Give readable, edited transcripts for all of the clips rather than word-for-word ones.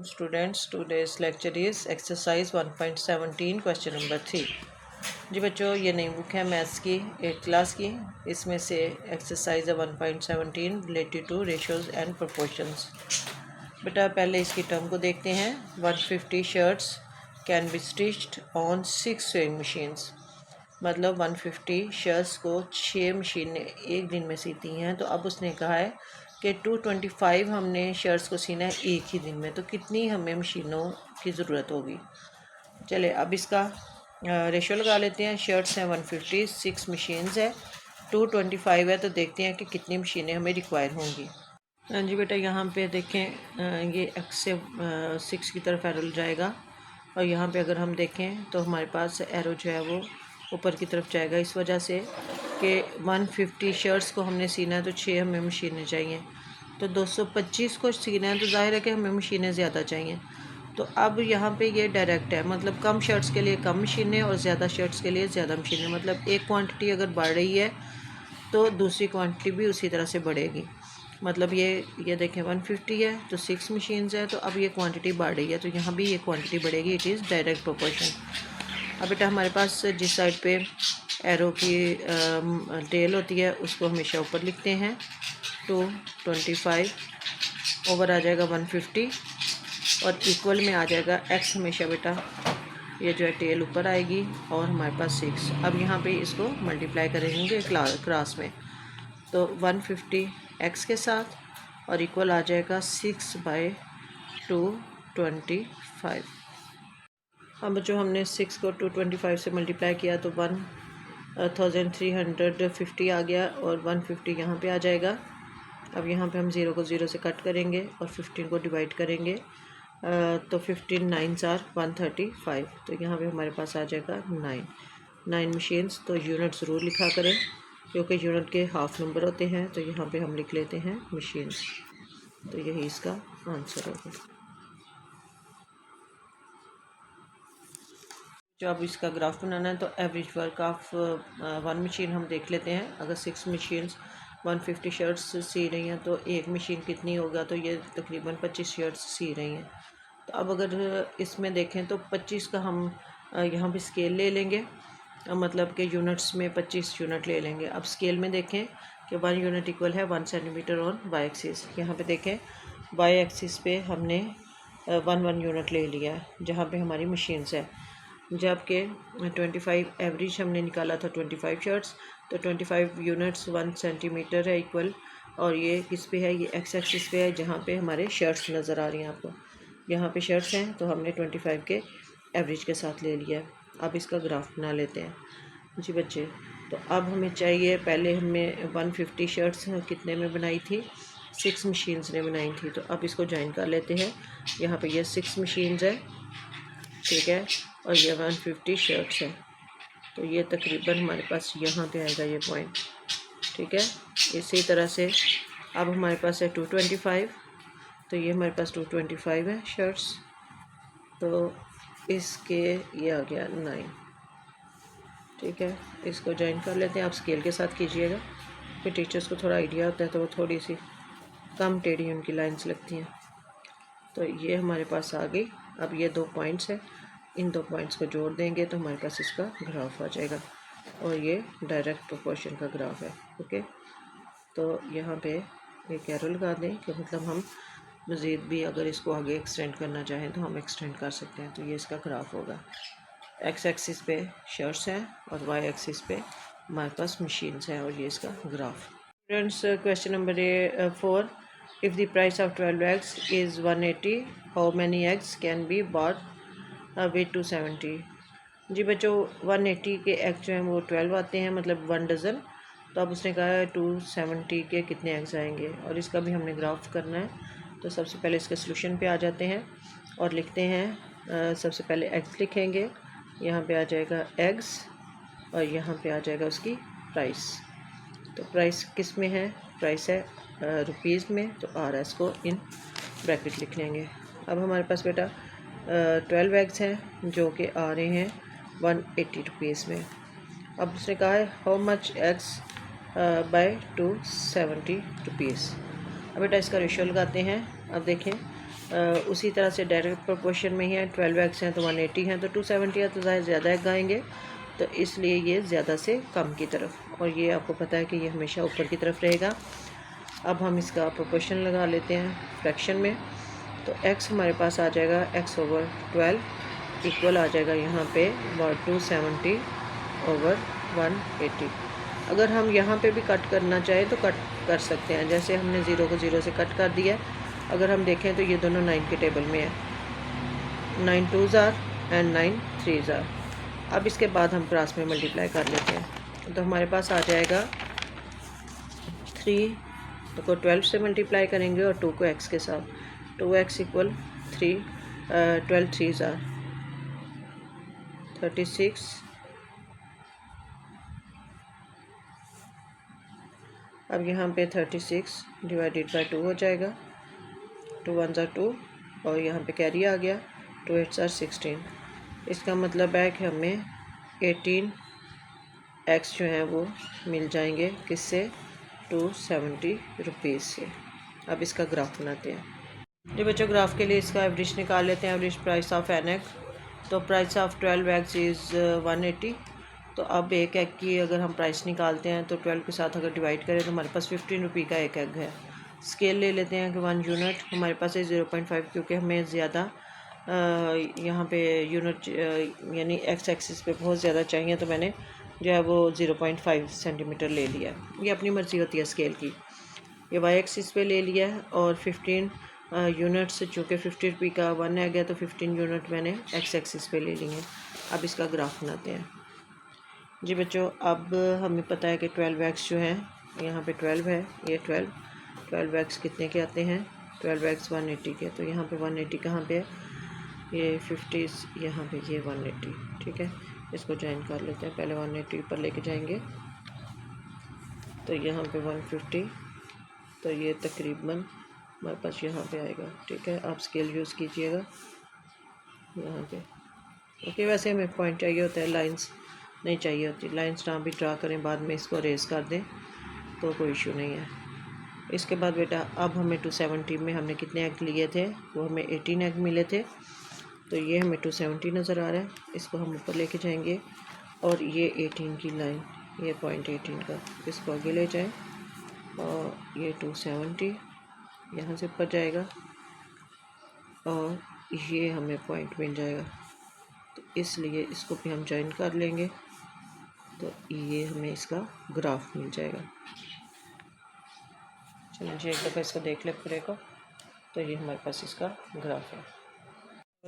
Students, today's lecture is exercise 1.17 question number 3। जी बच्चों, ये नई बुक है मैथ्स की 8th क्लास की। इसमें से एक्सरसाइज है 1.17 related to ratios and proportions. बेटा पहले इसकी टर्म को देखते हैं। 150 shirts can be stitched on 6 sewing machines. मतलब 150 शर्ट्स को 6 मशीनें एक दिन में सीती हैं। तो अब उसने कहा है कि 225 हमने शर्ट्स को सीना है एक ही दिन में, तो कितनी हमें मशीनों की ज़रूरत होगी। चले अब इसका रेशो लगा लेते हैं। शर्ट्स हैं 150, 6 मशीन्स है, 225 है, तो देखते हैं कि कितनी मशीनें हमें रिक्वायर होंगी। हाँ जी बेटा, यहाँ पे देखें ये एक्स से 6 की तरफ एरो जाएगा, और यहाँ पे अगर हम देखें तो हमारे पास एरो जो है वो ऊपर की तरफ जाएगा, इस वजह से कि 150 शर्ट्स को हमने सीना है तो 6 हमें मशीनें चाहिए। तो 225 को सीना है तो जाहिर है कि हमें मशीनें ज़्यादा चाहिए। तो अब यहाँ पे ये डायरेक्ट है, मतलब कम शर्ट्स के लिए कम मशीनें और ज़्यादा शर्ट्स के लिए ज़्यादा मशीनें। मतलब एक क्वांटिटी अगर बढ़ रही है तो दूसरी क्वांटिटी भी उसी तरह से बढ़ेगी। मतलब ये देखें 150 है तो 6 मशीन्स है, तो अब ये क्वांटिटी बढ़ रही है, तो यहाँ भी ये क्वांटिटी बढ़ेगी। It is direct proportion. अब बेटा हमारे पास जिस साइड पे एरो की टेल होती है उसको हमेशा ऊपर लिखते हैं। 225 ओवर आ जाएगा 150 और इक्वल में आ जाएगा एक्स। हमेशा बेटा ये जो है टेल ऊपर आएगी और हमारे पास 6। अब यहाँ पे इसको मल्टीप्लाई करेंगे क्रॉस में, तो 150 एक्स के साथ और इक्वल आ जाएगा 6/225। अब जो हमने 6 को 225 से मल्टीप्लाई किया तो 1350 आ गया, और 150 यहाँ पे आ जाएगा। अब यहाँ पे हम 0 को 0 से कट करेंगे और 15 को डिवाइड करेंगे, तो 15 9s आर 135। तो यहाँ पे हमारे पास आ जाएगा 9 मशीन्स। तो यूनिट ज़रूर लिखा करें क्योंकि यूनिट के हाफ नंबर होते हैं, तो यहाँ पे हम लिख लेते हैं मशीन्स। तो यही इसका आंसर होगा। जो अब इसका ग्राफ बनाना है तो एवरेज वर्क ऑफ 1 मशीन हम देख लेते हैं। अगर 6 मशीन्स 150 शर्ट्स सी रही हैं तो एक मशीन कितनी होगा, तो ये तकरीबन 25 शर्ट्स सी रही हैं। तो अब अगर इसमें देखें तो 25 का हम यहाँ पे स्केल ले लेंगे, मतलब कि यूनिट्स में 25 यूनिट ले लेंगे। अब स्केल में देखें कि 1 यूनिट इक्वल है 1 सेंटीमीटर ऑन वाई एक्सिस। यहाँ पे देखें वाई एक्सिस पे हमने 1 यूनिट ले लिया है जहाँ पे हमारी मशीन्स है। जबकि 25 एवरेज हमने निकाला था 25 शर्ट्स, तो 25 यूनिट्स 1 सेंटीमीटर है इक्वल, और ये किस पे है, ये एक्स एक्सिस पे है जहाँ पे हमारे शर्ट्स नज़र आ रही हैं आपको। यहाँ पे शर्ट्स हैं तो हमने 25 के एवरेज के साथ ले लिया है। अब इसका ग्राफ बना लेते हैं जी बच्चे। तो अब हमें चाहिए, पहले हमने 150 शर्ट्स कितने में बनाई थी, 6 मशीन्स ने बनाई थी। तो अब इसको ज्वाइन कर लेते हैं। यहाँ पे ये 6 मशीन्स है, ठीक है, और ये 150 शर्ट्स है। तो ये तकरीबन हमारे पास यहाँ पे आएगा ये पॉइंट, ठीक है। इसी तरह से अब हमारे पास है 225, तो ये हमारे पास 225 है शर्ट्स, तो इसके ये आ गया 9, ठीक है। इसको ज्वाइन कर लेते हैं। आप स्केल के साथ कीजिएगा, फिर टीचर्स को थोड़ा आइडिया होता है तो वो थोड़ी सी कम टेढ़ी उनकी लाइंस लगती हैं। तो ये हमारे पास आ गई। अब ये 2 पॉइंट्स है, इन 2 पॉइंट्स को जोड़ देंगे तो हमारे पास इसका ग्राफ आ जाएगा, और ये डायरेक्ट प्रोपोर्शन का ग्राफ है, ओके। तो यहाँ पे एक एरो लगा दें कि मतलब हम मज़ीद भी अगर इसको आगे एक्सटेंड करना चाहें तो हम एक्सटेंड कर सकते हैं। तो ये इसका ग्राफ होगा। एक्स एक्सिस पे शर्ट्स हैं और वाई एक्सिस पे हमारे पास मशीन्स हैं, और ये इसका graph. Students, question number 4, if the price of 12 eggs is 180, how many eggs can be bought with 270। जी बच्चों, 180 के एग जो हैं वो 12 आते हैं, मतलब 1 डज़न। तो अब उसने कहा है 270 के कितने एग्स आएंगे, और इसका भी हमने ग्राफ करना है। तो सबसे पहले इसके सोल्यूशन पे आ जाते हैं और लिखते हैं। सबसे पहले एग्स लिखेंगे, यहाँ पे आ जाएगा एग्स और यहाँ पे आ जाएगा उसकी प्राइस। तो प्राइस किस में है, प्राइस है रुपीज़ में, तो RS को इन ब्रैकेट लिख लेंगे। अब हमारे पास बेटा 12 एग्स हैं जो कि आ रहे हैं 180 रुपीज़ में। अब उसने कहा है how much eggs buy 270 rupees. अब बेटा इसका रेशियो लगाते हैं। अब देखें उसी तरह से डायरेक्ट प्रोपोर्शन में ही है, 12 एग्स हैं तो 180 हैं, तो 270 है तो ज़ाहिर ज़्यादा एग आएंगे, तो इसलिए ये ज़्यादा से कम की तरफ, और ये आपको पता है कि ये हमेशा ऊपर की तरफ रहेगा। अब हम इसका प्रोपोर्शन लगा लेते हैं फ्रैक्शन में, तो x हमारे पास आ जाएगा x/12 इक्वल आ जाएगा यहाँ पे 270 ओवर 180। अगर हम यहाँ पे भी कट करना चाहें तो कट कर सकते हैं, जैसे हमने 0 को 0 से कट कर दिया। अगर हम देखें तो ये दोनों 9 के टेबल में है, 9 2s are and 9 3s are. अब इसके बाद हम क्रॉस में मल्टीप्लाई कर लेते हैं, तो हमारे पास आ जाएगा 3 को 12 से मल्टीप्लाई करेंगे और 2 को x के साथ, 2x इक्वल 3, 12 3s आर 36। अब यहाँ पे 36 डिवाइडेड बाई 2 हो जाएगा, 2 1s आर 2 और यहाँ पे कैरी आ गया, 2 8s आर 16। इसका मतलब है कि हमें 18 x जो हैं वो मिल जाएंगे किससे, 270 रुपीज़ से। अब इसका ग्राफ बनाते हैं। ये बच्चों ग्राफ के लिए इसका एवरेज निकाल लेते हैं, average price of an egg. तो प्राइस ऑफ 12 एग्स इज़ 180। तो अब एक एग की अगर हम प्राइस निकालते हैं तो 12 के साथ अगर डिवाइड करें तो हमारे पास 15 रुपये का एक एग है। स्केल ले लेते हैं कि 1 यूनिट हमारे पास है 0.5, क्योंकि हमें ज़्यादा यहाँ पे यूनिट यानी एक्स एक्सिस पे बहुत ज़्यादा चाहिए, तो मैंने जो है वो 0.5 सेंटीमीटर ले लिया है। ये अपनी मर्ज़ी होती है स्केल की। ये वाई एक्सिस पे ले लिया है और 15 यूनिट्स, चूँकि 50 रुपये का 1 एग है तो 15 यूनिट मैंने एक्स एक्सिस पे ले लिए। अब इसका ग्राफ बनाते हैं जी बच्चों। अब हमें पता है कि 12 एग्स जो हैं, यहाँ पे 12 है, ये 12 एग्स कितने के आते हैं, 12 एग्स 180 के। तो यहाँ पे 180 कहाँ पे है, ये 50 यहाँ पे, ये 180, ठीक है। इसको ज्वाइन कर लेते हैं, पहले 180 पर लेके जाएंगे तो यहाँ पे 150, तो ये तकरीबन हमारे पास यहाँ पे आएगा, ठीक है। आप स्केल यूज़ कीजिएगा यहाँ पे। ओके, वैसे हमें पॉइंट चाहिए होता है, लाइंस नहीं चाहिए होती। लाइंस ना भी ड्रा करें, बाद में इसको रेस कर दें तो कोई इशू नहीं है। इसके बाद बेटा अब हमें 270 में हमने कितने एग लिए थे, वो हमें 18 एग मिले थे, तो ये हमें 270 नज़र आ रहा है। इसको हम ऊपर लेके जाएंगे और ये 18 की लाइन, ये पॉइंट 18 का, इसको आगे ले जाएं और ये 270 यहाँ से ऊपर जाएगा और ये हमें पॉइंट मिल जाएगा, तो इसलिए इसको भी हम ज्वाइन कर लेंगे, तो ये हमें इसका ग्राफ मिल जाएगा। चलिए जी एक दफ़ा इसको देख ले पूरे को, तो ये हमारे पास इसका ग्राफ है।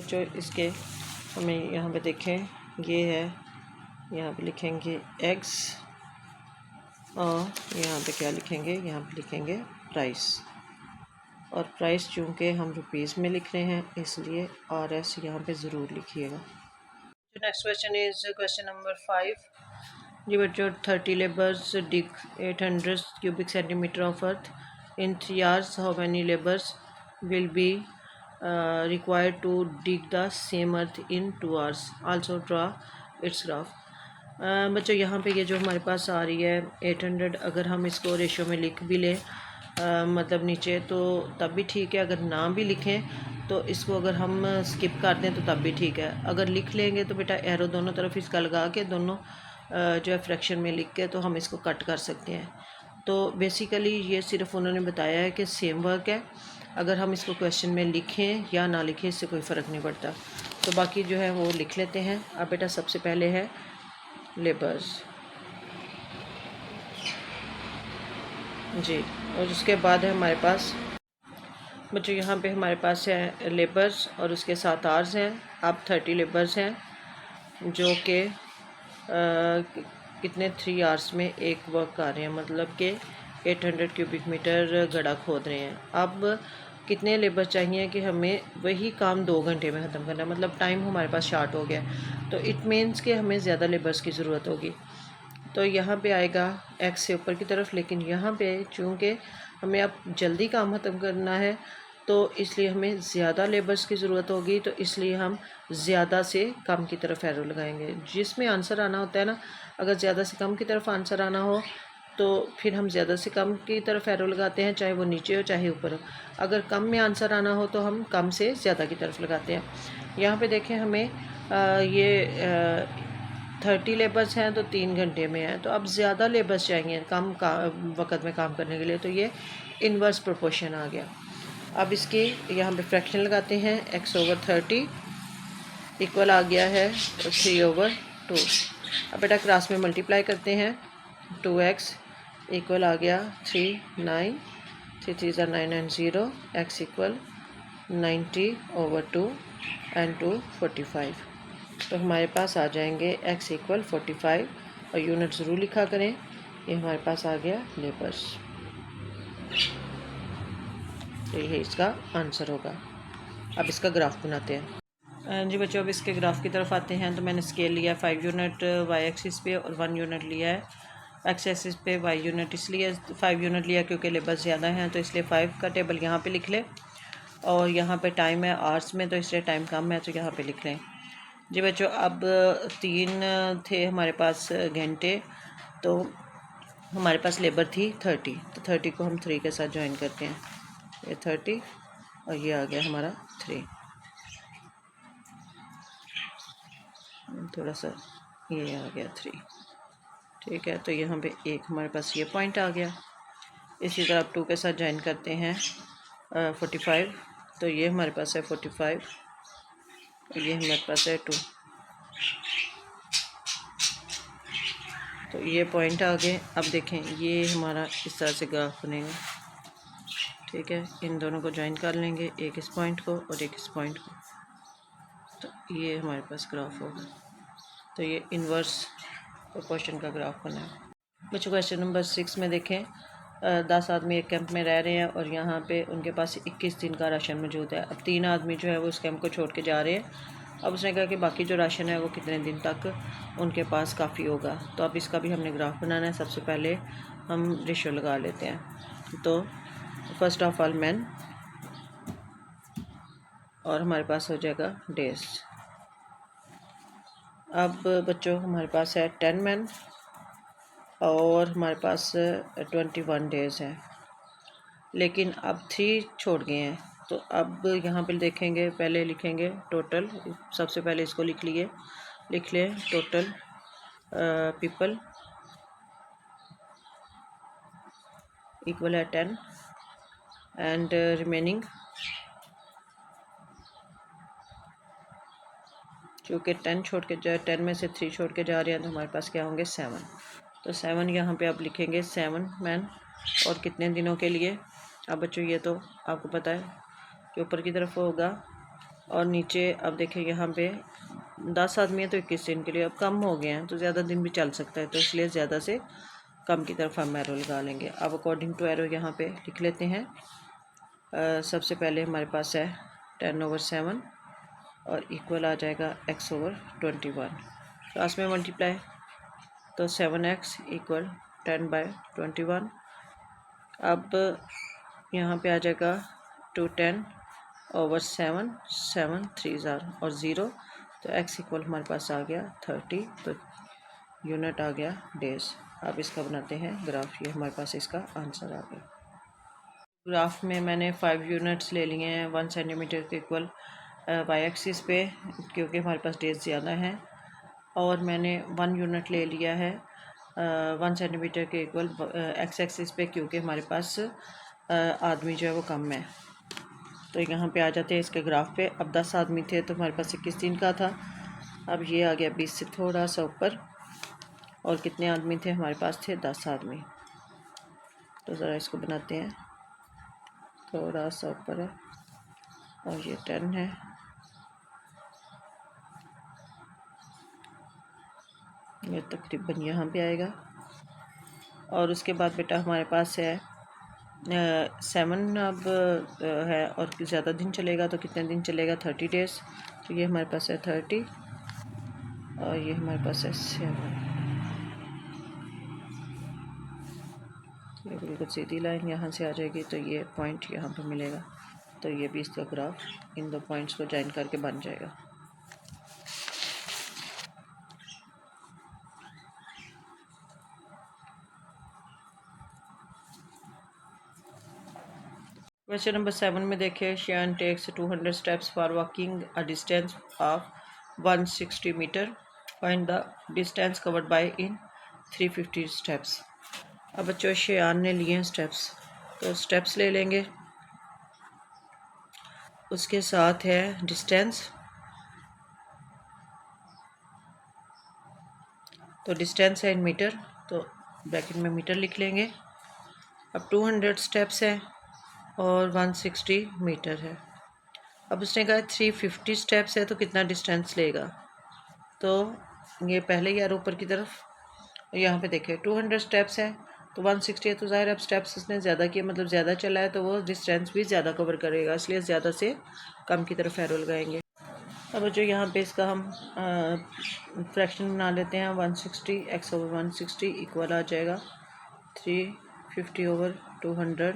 जो इसके हमें यहाँ पे देखें, ये है, यहाँ पे लिखेंगे एक्स और यहाँ पे क्या लिखेंगे, यहाँ पे लिखेंगे प्राइस। और प्राइस चूँकि हम रुपीज़ में लिख रहे हैं इसलिए आर एस यहाँ पे ज़रूर लिखिएगा। Next question is question number 5। जी बच्चों 30 labours dig 800 cubic centimeter of earth in 3 hours. How many laborers will be required to dig the same earth in 2 hours? Also draw its graph. बच्चों यहाँ पे ये जो हमारे पास आ रही है 800, अगर हम इसको रेशो में लिख भी लें मतलब नीचे, तो तब भी ठीक है। अगर ना भी लिखें तो इसको अगर हम स्किप कर दें तो तब भी ठीक है। अगर लिख लेंगे तो बेटा एरो दोनों तरफ इसका लगा के दोनों जो है फ्रैक्शन में लिख के तो हम इसको कट कर सकते हैं। तो बेसिकली ये सिर्फ उन्होंने बताया है कि सेम वर्क है, अगर हम इसको क्वेश्चन में लिखें या ना लिखें इससे कोई फ़र्क नहीं पड़ता। तो बाकी जो है वो लिख लेते हैं। अब बेटा सबसे पहले है लेबर्स जी, और उसके बाद है हमारे पास बच्चों यहाँ पे हमारे पास है लेबर्स और उसके साथ आवर्स हैं। अब 30 लेबर्स हैं जो कि कितने 3 आवर्स में एक वर्क कर रहे हैं, मतलब कि 800 क्यूबिक मीटर गड्ढा खोद रहे हैं। अब कितने लेबर चाहिए कि हमें वही काम 2 घंटे में ख़त्म करना है, मतलब टाइम हमारे पास शार्ट हो गया, तो इट मीन्स कि हमें ज़्यादा लेबर्स की ज़रूरत होगी। तो यहाँ पे आएगा एक्स से ऊपर की तरफ, लेकिन यहाँ पे चूँकि हमें अब जल्दी काम ख़त्म करना है तो इसलिए हमें ज़्यादा लेबर्स की ज़रूरत होगी, तो इसलिए हम ज़्यादा से कम की तरफ एरो लगाएंगे। जिसमें आंसर आना होता है ना, अगर ज़्यादा से कम की तरफ आंसर आना हो तो फिर हम ज़्यादा से कम की तरफ एरो लगाते हैं, चाहे वो नीचे हो चाहे ऊपर हो। अगर कम में आंसर आना हो तो हम कम से ज़्यादा की तरफ लगाते हैं। यहाँ पे देखें हमें ये 30 लेबर्स हैं तो 3 घंटे में है, तो अब ज़्यादा लेबर्स चाहिए कम वक़्त में काम करने के लिए, तो ये इन्वर्स प्रोपोर्शन आ गया। अब इसकी यहाँ पे फ्रैक्शन लगाते हैं, x/30 इक्वल आ गया है 3/2। अब बेटा क्रॉस में मल्टीप्लाई करते हैं, 2x इक्वल आ गया 3 9 3 3 9 एंड 0 x इक्वल 90/2 एंड 2 45। तो हमारे पास आ जाएंगे x इक्वल 45 और यूनिट ज़रूर लिखा करें। ये हमारे पास आ गया लेबर्स, तो ये इसका आंसर होगा। अब इसका ग्राफ बनाते हैं। जी बच्चों, अब इसके ग्राफ की तरफ आते हैं। तो मैंने स्केल लिया 5 यूनिट y एक्सिस पे और 1 यूनिट लिया है x एक्सिस पे। y यूनिट इसलिए 5 यूनिट लिया क्योंकि लेबर ज़्यादा हैं, तो इसलिए 5 का टेबल यहाँ पे लिख लें। और यहाँ पे टाइम है आवर्स में, तो इसलिए टाइम कम है तो यहाँ पे लिख लें। जी बच्चों, अब 3 थे हमारे पास घंटे, तो हमारे पास लेबर थी 30, तो 30 को हम 3 के साथ ज्वाइन करते हैं। ये 30 और ये आ गया हमारा 3, थोड़ा सा ये आ गया 3। ठीक है, तो यहाँ पे एक हमारे पास ये पॉइंट आ गया। इसी तरह आप 2 के साथ ज्वाइन करते हैं 45, तो ये हमारे पास है 45, ये हमारे पास है 2, तो ये पॉइंट आ गए। अब देखें ये हमारा इस तरह से ग्राफ बनेगा। ठीक है, इन दोनों को ज्वाइन कर लेंगे, एक इस पॉइंट को और एक इस पॉइंट को, तो ये हमारे पास ग्राफ होगा। तो ये इन्वर्स प्रोपोर्शन का ग्राफ बना है। बच्चों क्वेश्चन नंबर 6 में देखें, 10 आदमी एक कैंप में रह रहे हैं और यहाँ पे उनके पास 21 दिन का राशन मौजूद है। अब 3 आदमी जो है वो उस कैंप को छोड़ के जा रहे हैं। अब उसने कहा कि बाकी जो राशन है वो कितने दिन तक उनके पास काफ़ी होगा। तो अब इसका भी हमने ग्राफ बनाना है। सबसे पहले हम रेशो लगा लेते हैं। तो फर्स्ट ऑफ ऑल मैन, और हमारे पास हो जाएगा डेज। अब बच्चों हमारे पास है 10 मैन और हमारे पास 21 डेज़ है, लेकिन अब 3 छोड़ गए हैं। तो अब यहाँ पे देखेंगे, पहले लिखेंगे टोटल। सबसे पहले इसको लिख लें टोटल पीपल इक्वल है 10 एंड रिमेनिंग, क्योंकि 10 में से 3 छोड़ के जा रहे हैं, तो हमारे पास क्या होंगे 7। तो 7 यहाँ पे आप लिखेंगे 7 मैन और कितने दिनों के लिए। अब बच्चों ये तो आपको पता है कि ऊपर की तरफ होगा और नीचे अब देखें यहाँ पे 10 आदमी है तो 21 दिन के लिए। अब कम हो गए हैं तो ज़्यादा दिन भी चल सकता है, तो इसलिए ज़्यादा से कम की तरफ हम एरो लगा लेंगे। अब अकॉर्डिंग टू एरो यहाँ पे लिख लेते हैं। सबसे पहले हमारे पास है 10/7 और इक्वल आ जाएगा x/21। क्लास में मल्टीप्लाई, तो 7x इक्वल 10/21। अब यहाँ पे आ जाएगा 210/7, 7 3 और 0, तो x इक्वल हमारे पास आ गया 30, तो यूनिट आ गया डेज। अब इसका बनाते हैं ग्राफ। ये हमारे पास इसका आंसर आ गया। ग्राफ में मैंने 5 यूनिट्स ले लिए हैं 1 सेंटीमीटर के इक्वल वाई एक्सिस पे, क्योंकि हमारे पास डेज ज़्यादा हैं। और मैंने 1 यूनिट ले लिया है 1 सेंटीमीटर के इक्वल एक्स एक्सिस पे, क्योंकि हमारे पास आदमी जो है वो कम है। तो यहाँ पे आ जाते हैं इसके ग्राफ पे। अब 10 आदमी थे तो हमारे पास 21 दिन का था। अब ये आ गया 20 से थोड़ा सा ऊपर, और कितने आदमी थे हमारे पास, थे 10 आदमी। तो ज़रा इसको बनाते हैं, थोड़ा सा ऊपर है और ये 10 है। ये तकरीबन यहाँ पे आएगा। और उसके बाद बेटा हमारे पास है 7 अब है और ज़्यादा दिन चलेगा, तो कितने दिन चलेगा 30 डेज़। तो ये हमारे पास है 30 और ये हमारे पास है 7। ये बिल्कुल सीधी लाइन यहाँ से आ जाएगी, तो ये पॉइंट यहाँ पे मिलेगा। तो ये भी इसका ग्राफ इन 2 पॉइंट्स को ज्वाइन करके बन जाएगा। क्वेश्चन नंबर 7 में देखें, Shian takes 200 steps for walking a distance of 160 metres, find the distance covered by in 350 steps. अब बच्चों शियान ने लिए हैं स्टेप्स, तो स्टेप्स ले लेंगे, उसके साथ है डिस्टेंस, तो डिस्टेंस है इन मीटर, तो ब्रैकेट में मीटर लिख लेंगे। अब 200 स्टेप्स है और 160 मीटर है। अब उसने कहा 350 स्टेप्स है तो कितना डिस्टेंस लेगा, तो ये पहले ही यार ऊपर की तरफ, यहाँ पे देखें 200 स्टेप्स है तो 160 है, तो ज़ाहिर अब स्टेप्स उसने ज़्यादा किए, मतलब ज़्यादा चला है तो वो डिस्टेंस भी ज़्यादा कवर करेगा, इसलिए ज़्यादा से कम की तरफ एरो लगाएंगे। अब जो यहाँ पे इसका हम फ्रैक्शन बना लेते हैं, 160 x ओवर 160 इक्वल आ जाएगा 350 ओवर 200।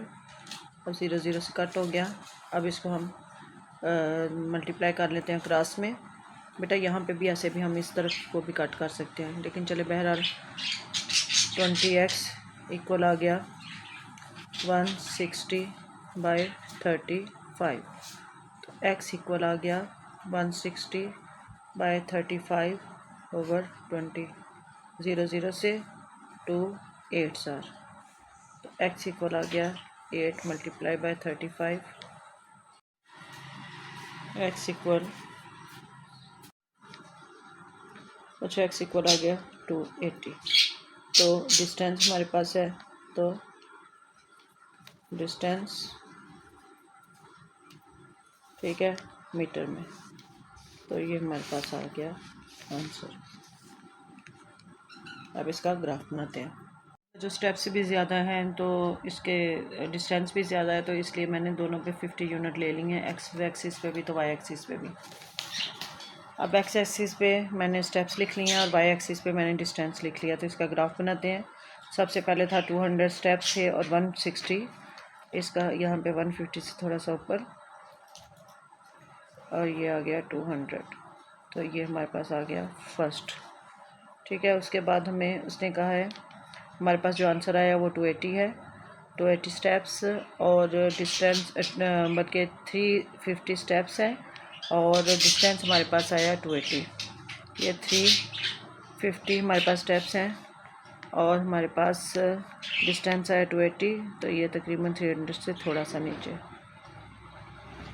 अब 0 0 से कट हो गया। अब इसको हम मल्टीप्लाई कर लेते हैं क्रॉस में। बेटा यहाँ पे भी ऐसे भी हम इस तरफ को भी कट कर सकते हैं, लेकिन चले बहरहाल 20x इक्वल आ गया 160 बाई 35, तो x इक्वल आ गया 160 बाई 35 ओवर 20। 0 0 से 2 8 आर, तो x इक्वल आ गया 8 मल्टीप्लाई बाई 35, x इक्वल अच्छा x इक्वल आ गया 280। तो डिस्टेंस हमारे पास है, तो डिस्टेंस ठीक है मीटर में, तो ये हमारे पास आ गया आंसर। अब इसका ग्राफ बनाते हैं। जो स्टेप्स भी ज़्यादा हैं तो इसके डिस्टेंस भी ज़्यादा है, तो इसलिए मैंने दोनों पे 50 यूनिट ले ली हैं, एक्स एक्सिस पे भी तो वाई एक्सिस पे भी। अब एक्स एक्सिस पे मैंने स्टेप्स लिख लिए हैं और वाई एक्सिस पे मैंने डिस्टेंस लिख लिया, तो इसका ग्राफ बनाते हैं। सबसे पहले था 200 स्टेप्स थे और 160, इसका यहाँ पे 150 से थोड़ा सा ऊपर, और ये आ गया 200, तो ये हमारे पास आ गया फर्स्ट। ठीक है, उसके बाद हमें उसने कहा है, हमारे पास जो आंसर आया वो 280 है, 280 स्टेप्स, और डिस्टेंस मतलब के 350 स्टेप्स हैं और डिस्टेंस हमारे पास आया 280। ये 350 हमारे पास स्टेप्स हैं और हमारे पास डिस्टेंस आया 280, तो ये तकरीबन 300 से थोड़ा सा नीचे।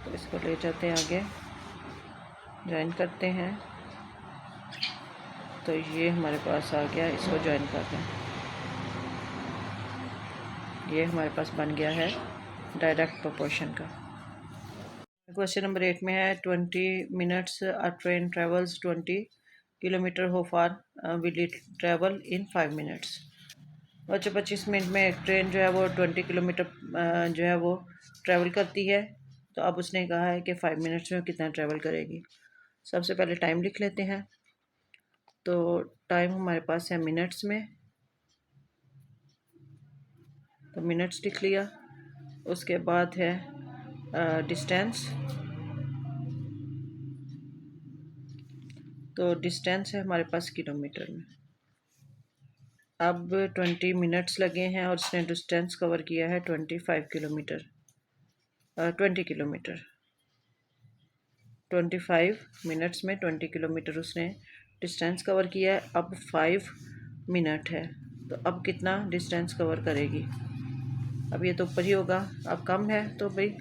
तो इसको ले जाते हैं आगे, ज्वाइन करते हैं, तो ये हमारे पास आ गया, इसको ज्वाइन करते हैं, ये हमारे पास बन गया है डायरेक्ट प्रोपोर्शन का। क्वेश्चन नंबर 8 में है 20 minutes a train travels 20 kilometres, how far will it travel in 5 minutes. बच्चों 25 मिनट में एक ट्रेन जो है वो 20 किलोमीटर जो है वो ट्रैवल करती है, तो अब उसने कहा है कि 5 मिनट्स में कितना ट्रैवल करेगी। सबसे पहले टाइम लिख लेते हैं, तो टाइम हमारे पास है मिनट्स में, तो मिनट्स लिख लिया। उसके बाद है डिस्टेंस, तो डिस्टेंस है हमारे पास किलोमीटर में। अब 20 मिनट्स लगे हैं और उसने डिस्टेंस कवर किया है 25 किलोमीटर, 20 किलोमीटर। 25 मिनट्स में 20 किलोमीटर उसने डिस्टेंस कवर किया है। अब 5 मिनट है, तो अब कितना डिस्टेंस कवर करेगी। अब ये तो ऊपर ही होगा, अब कम है तो भाई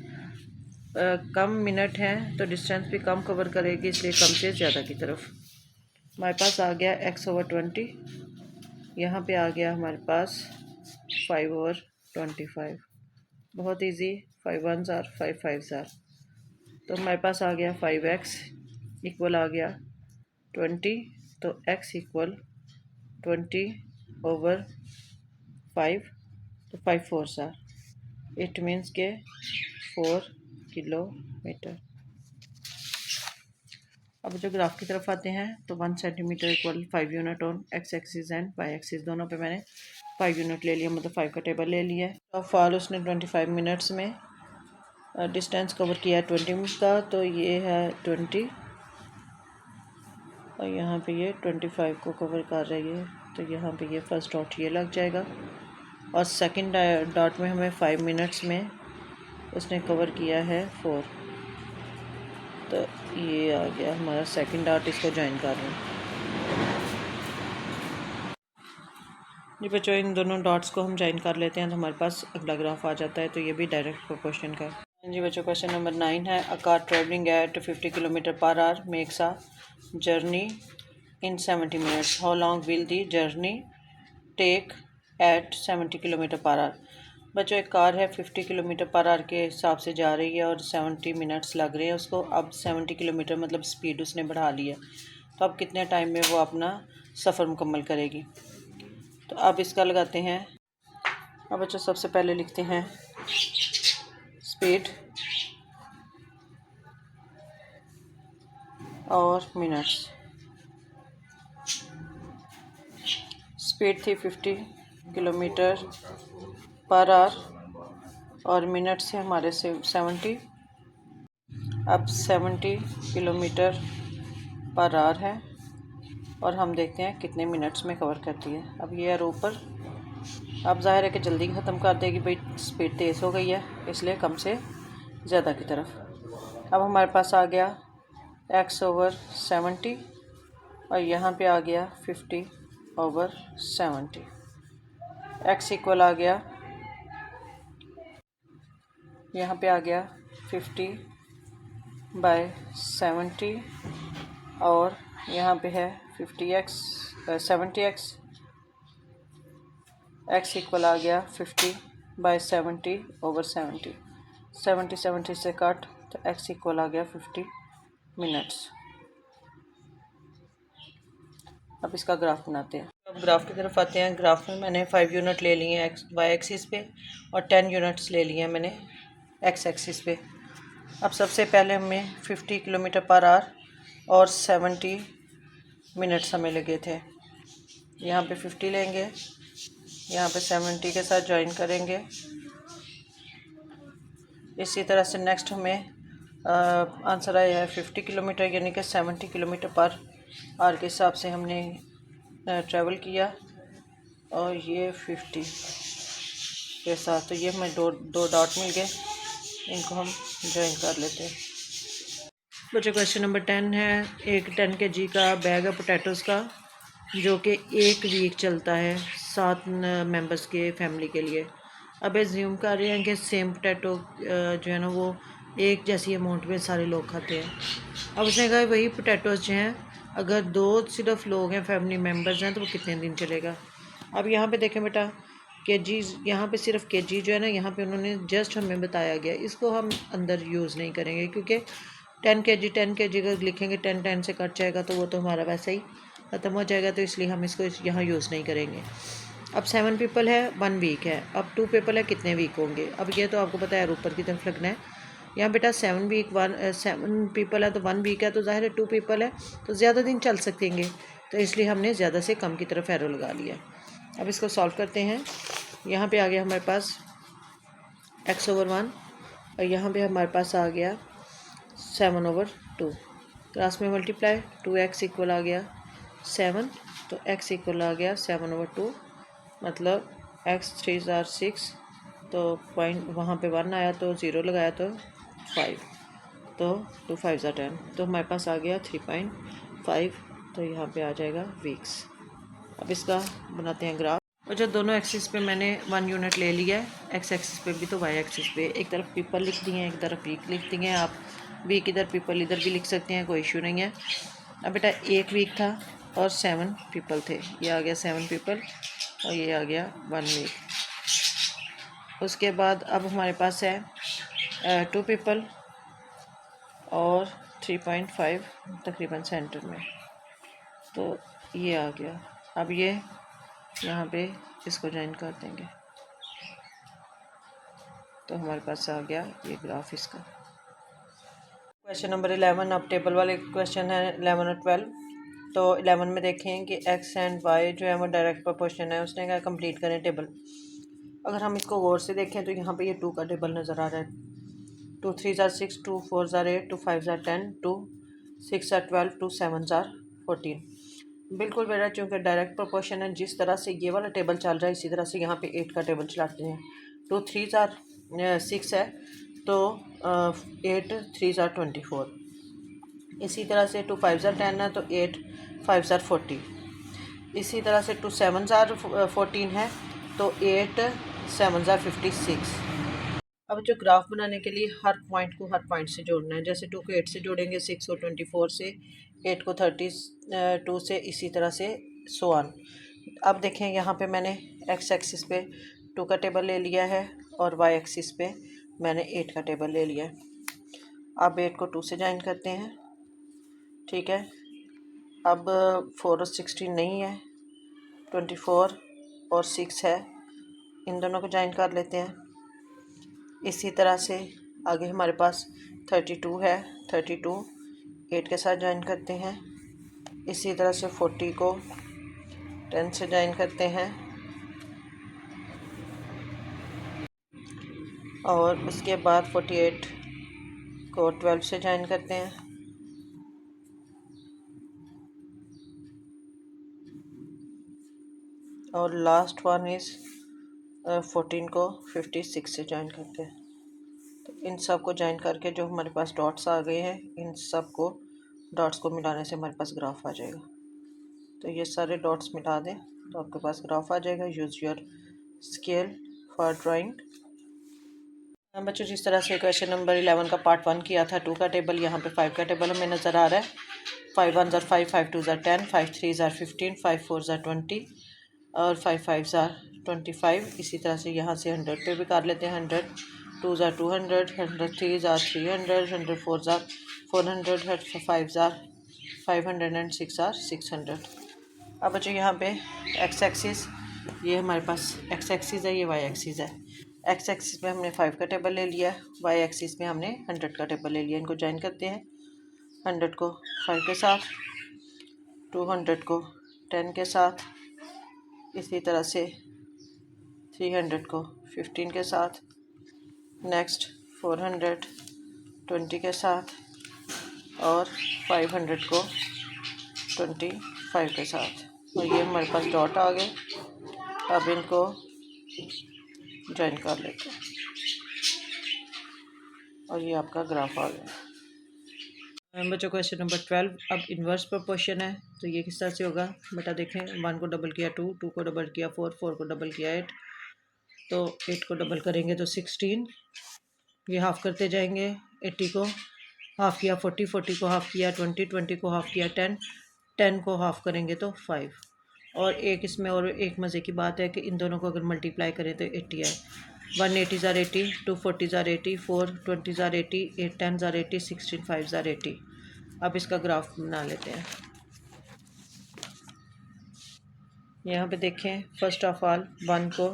कम मिनट हैं तो डिस्टेंस भी कम कवर करेगी, इसलिए कम से ज़्यादा की तरफ। हमारे पास आ गया x ओवर 20, यहाँ पे आ गया हमारे पास 5 ओवर 25, बहुत easy, 5 1s are 5 5s are, तो हमारे पास आ गया 5x इक्वल आ गया 20, तो x इक्वल 20 ओवर 5, तो 5 4s आर, इट मीन्स के 4 किलोमीटर। अब जो ग्राफ की तरफ आते हैं, तो 1 centimetre equal 5 unit on x axis and y axis, दोनों पे मैंने 5 यूनिट ले लिया, मतलब 5 का टेबल ले लिया है। अब फॉल उसने 25 मिनट्स में डिस्टेंस कवर किया है 20 का, तो ये है 20 और यहाँ पे ये 25 को कवर कर रही है, तो यहाँ पे ये फर्स्ट डॉट ये लग जाएगा, और सेकंड डॉट में हमें 5 मिनट्स में उसने कवर किया है 4। तो ये आ गया हमारा सेकंड डार्ट, इसको ज्वाइन कर रहे हैं जी बच्चों। इन दोनों डॉट्स को हम ज्वाइन कर लेते हैं तो हमारे पास अगला ग्राफ आ जाता है। तो ये भी डायरेक्ट प्रोपोर्शन का है जी बच्चों। क्वेश्चन नंबर 9 है, a car travelling at 50 kilometre per hour makes a journey in 70 minutes, how long will the journey take at 70 kilometre per hour. बच्चों एक कार है 50 किलोमीटर पर आवर के हिसाब से जा रही है और 70 मिनट्स लग रहे हैं उसको। अब 70 किलोमीटर मतलब स्पीड उसने बढ़ा ली है, तो अब कितने टाइम में वो अपना सफ़र मुकम्मल करेगी। तो अब इसका लगाते हैं। अब बच्चों सबसे पहले लिखते हैं स्पीड और मिनट्स। स्पीड थी 50 किलोमीटर पर आवर और मिनट से हमारे से 70। अब 70 किलोमीटर पर आवर है और हम देखते हैं कितने मिनट्स में कवर करती है। अब ये है ऊपर, अब ज़ाहिर है कि जल्दी ख़त्म कर देगी भाई, स्पीड तेज़ हो गई है इसलिए कम से ज़्यादा की तरफ। अब हमारे पास आ गया x/70 और यहाँ पे आ गया 50/70। x इक्वल आ गया, यहाँ पे आ गया 50/70 और यहाँ पे है 50x 70x। x इक्वल आ गया 50/70/70। 70 से कट तो x इक्वल आ गया 50 मिनट्स। अब इसका ग्राफ बनाते हैं। अब ग्राफ की तरफ आते हैं। ग्राफ में मैंने 5 यूनिट ले लिए हैं वाई एक्सिस पे और 10 यूनिट्स ले लिए हैं मैंने एक्स एक्सिस पे। अब सबसे पहले हमें 50 किलोमीटर पर आवर और 70 मिनट्स हमें लगे थे। यहाँ पे 50 लेंगे, यहाँ पे 70 के साथ ज्वाइन करेंगे। इसी तरह से नेक्स्ट हमें आंसर आया है 50 किलोमीटर, यानी कि 70 किलोमीटर पर आवर के हिसाब से हमने ट्रैवल किया और ये 50 के साथ। तो ये हमें दो डॉट मिल गए, इनको हम ज्वाइन कर लेते हैं। बच्चों क्वेश्चन नंबर 10 है, एक 10 kg का बैग है पोटैटोज़ का जो कि 1 वीक चलता है 7 मेंबर्स के फैमिली के लिए। अब एज्यूम कर रहे हैं कि सेम पोटैटो जो है ना वो एक जैसी अमाउंट में सारे लोग खाते हैं। अब उसने कहा वही पोटैटोज़ जो हैं अगर 2 सिर्फ लोग हैं फैमिली मेम्बर्स हैं तो वो कितने दिन चलेगा। अब यहाँ पे देखें बेटा केजी, यहाँ पे सिर्फ केजी जो है ना यहाँ पे उन्होंने जस्ट हमें बताया गया, इसको हम अंदर यूज़ नहीं करेंगे क्योंकि 10 kg अगर लिखेंगे 10 से कट जाएगा तो वो तो हमारा वैसे ही ख़त्म हो जाएगा, तो इसलिए हम इसको यहाँ यूज़ नहीं करेंगे। अब 7 पीपल है 1 वीक है। अब 2 पीपल है कितने वीक होंगे। अब ये तो आपको पता है ऊपर की तरफ लगना है। यहाँ बेटा 7 पीपल है तो 1 वीक है, तो ज़ाहिर है 2 पीपल है तो ज़्यादा दिन चल सकेंगे, तो इसलिए हमने ज़्यादा से कम की तरफ एरो लगा लिया। अब इसको सॉल्व करते हैं। यहाँ पे आ गया हमारे पास x/1 और यहाँ पे हमारे पास आ गया 7/2। क्लास में मल्टीप्लाई 2x इक्वल आ गया 7, तो x इक्वल आ गया 7/2, मतलब x 3 × 6, तो पॉइंट वहाँ पे 1 आया तो 0 लगाया तो 5, तो 2 × 5 = 10, तो हमारे पास आ गया 3.5, तो यहाँ पे आ जाएगा वीक्स। अब इसका बनाते हैं ग्राफ। और जो दोनों एक्सिस पे मैंने 1 यूनिट ले लिया है, एक्स एक्सिस पे भी तो वाई एक्सिस पे, एक तरफ पीपल लिख दिए हैं एक तरफ वीक लिख दिए हैं। आप वीक इधर पीपल इधर भी लिख सकते हैं, कोई इशू नहीं है। अब बेटा 1 वीक था और 7 पीपल थे, ये आ गया 7 पीपल और ये आ गया 1 वीक। उसके बाद अब हमारे पास है 2 पीपल और 3.5 तकरीबन सेंटर में, तो ये आ गया। अब ये यहाँ पे इसको ज्वाइन कर देंगे तो हमारे पास आ गया ये ग्राफ इसका। क्वेश्चन नंबर 11, अब टेबल वाले क्वेश्चन है 11 और 12। तो 11 में देखें कि x एंड y जो है वो डायरेक्ट प्रोपोर्शन है, उसने कहा कंप्लीट करें टेबल। अगर हम इसको गौर से देखें तो यहाँ पे ये 2 का टेबल नज़र आ रहा है। 2 × 3 = 6, 2 × 4 = 8, 2 × 5 = 10, 2 × 6 = 12, 2 × 7 = 14। बिल्कुल बेटा चूँकि डायरेक्ट प्रोपोर्शन है, जिस तरह से ये वाला टेबल चल रहा है इसी तरह से यहाँ पे 8 का टेबल चलाते हैं। 2 × 3 = 6 है, तो 8 3 ज़ार 24। इसी तरह से 2 5 ज़ार 10 है तो 8 5 ज़ार 40। इसी तरह से 2 7 ज़ार 14 है तो 8 7 ज़ार 56। अब जो ग्राफ बनाने के लिए हर पॉइंट को हर पॉइंट से जोड़ना है। जैसे 2 को 8 से जोड़ेंगे, 6 को 24 से, 8 को 32 से, इसी तरह से सो ऑन। अब देखें यहाँ पे मैंने एक्स एक्सिस पे 2 का टेबल ले लिया है और वाई एक्सिस पे मैंने 8 का टेबल ले लिया है। अब 8 को 2 से ज्वाइन करते हैं, ठीक है। अब 4 और 16 नहीं है, 24 और 6 है, इन दोनों को ज्वाइन कर लेते हैं। इसी तरह से आगे हमारे पास 32 है, 32 8 के साथ ज्वाइन करते हैं। इसी तरह से 40 को 10 से ज्वाइन करते हैं और उसके बाद 48 को 12 से ज्वाइन करते हैं। और लास्ट वन इज़ 14 को 56 से ज्वाइन करते हैं। तो इन सब को ज्वाइन करके जो हमारे पास डॉट्स आ गए हैं, इन सब को डॉट्स को मिलाने से हमारे पास ग्राफ आ जाएगा। तो ये सारे डॉट्स मिला दें तो आपके पास ग्राफ आ जाएगा। Use your scale for drawing. बच्चों, जिस तरह से क्वेश्चन नंबर 11 का पार्ट 1 किया था, 2 का टेबल, यहाँ पे 5 का टेबल हमें नज़र आ रहा है। 5 1 ज़ार 5, 5 2 ज़ार 10, 5 3 ज़ार 15, 5 4 ज़ार 20 और 5 5 ज़ार 25। इसी तरह से यहाँ से 100 पे भी कर लेते हैं। 100 2 ज़ार 200, 103 ज़ार 300, 104 ज़ार 400, 5 ज़ार 500 एंड 6 ज़ार 600। अब बच्चों यहाँ पे एक्स एक्सिस, ये हमारे पास एक्स एक्सिस है, ये वाई एक्सिस है। एक्स एक्सिस में हमने 5 का टेबल ले लिया, वाई एक्सिस में हमने 100 का टेबल ले लिया। इनको ज्वाइन करते हैं। 100 को 5 के साथ, 200 को 10 के साथ, इसी तरह से 300 को 15 के साथ, नेक्स्ट 400 20 के साथ और 500 को 25 के साथ। और ये हमारे पास डॉट आ गए। अब इनको ज्वाइन कर लेते हैं और ये आपका ग्राफ आ गया। बच्चों, क्वेश्चन नंबर 12 अब इन्वर्स प्रोपोर्शन है। तो ये किस तरह से होगा बेटा, देखें। 1 को डबल किया 2, 2 को डबल किया 4, 4 को डबल किया 8, तो 8 को डबल करेंगे तो 16। ये हाफ़ करते जाएंगे। 80 को हाफ़ किया 40, 40 को हाफ़ किया 20, 20 को हाफ़ किया 10, 10 को हाफ़ करेंगे तो 5। और एक इसमें और एक मज़े की बात है कि इन दोनों को अगर मल्टीप्लाई करें तो 80 है। 180 ज़ार 80, 240 ज़ार 80, 420 ज़ार 80, 8 10 ज़ार 80, 16 5 ज़ार 80। अब इसका ग्राफ बना लेते हैं। यहाँ पे देखें, फर्स्ट ऑफ ऑल 1 को,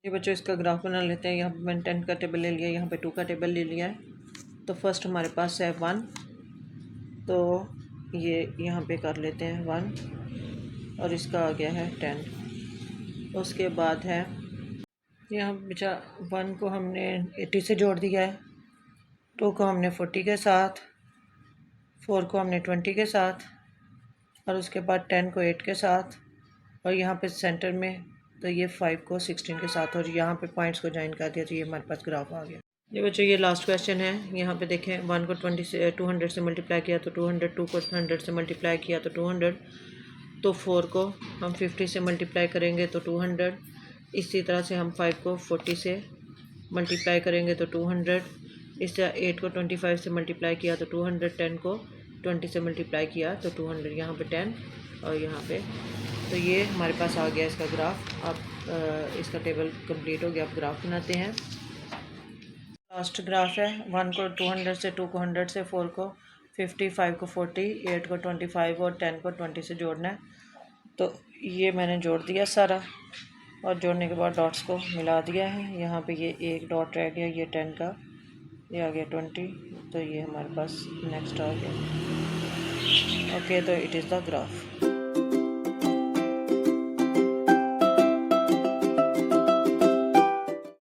ये बच्चों इसका ग्राफ बना लेते हैं। यहाँ पे मैंने 10 का टेबल ले लिया, यहाँ पे 2 का टेबल ले लिया है। तो फर्स्ट हमारे पास है 1, तो ये यहाँ पे कर लेते हैं 1 और इसका आ गया है 10। उसके बाद है यहाँ बचा 1 को हमने 80 से जोड़ दिया है, 2 को हमने 40 के साथ, 4 को हमने 20 के साथ और उसके बाद 10 को 8 के साथ और यहाँ पे सेंटर में तो ये 5 को 16 के साथ और यहाँ पे पॉइंट्स को ज्वाइन कर दिया। तो ये हमारे पास ग्राफ आ गया। ये बच्चों ये लास्ट क्वेश्चन है। यहाँ पे देखें, 1 को 200 से मल्टीप्लाई किया तो 200, 2 को 100 से मल्टीप्लाई किया तो 200, तो 4 को हम 50 से मल्टीप्लाई करेंगे तो 200। इसी तरह से हम 5 को 40 से मल्टीप्लाई करेंगे तो 200। इस तरह 8 को 25 से मल्टीप्लाई किया तो 200, 10 को 20 से मल्टीप्लाई किया तो 200। यहाँ पे 10 और यहाँ पे, तो ये हमारे पास आ गया इसका ग्राफ। अब इसका टेबल कंप्लीट हो गया। अब ग्राफ बनाते हैं। लास्ट ग्राफ है। 1 को 200 से, 2 को 100 से, 4 को 50, 5 को 40, 8 को 25 और 10 को 20 से जोड़ना है। तो ये मैंने जोड़ दिया सारा और जोड़ने के बाद डॉट्स को मिला दिया है। यहाँ पे ये एक डॉट रह गया, ये 10 का, ये आ गया 20, तो ये हमारे पास नेक्स्ट आ गया। ओके, तो इट इज़ द ग्राफ।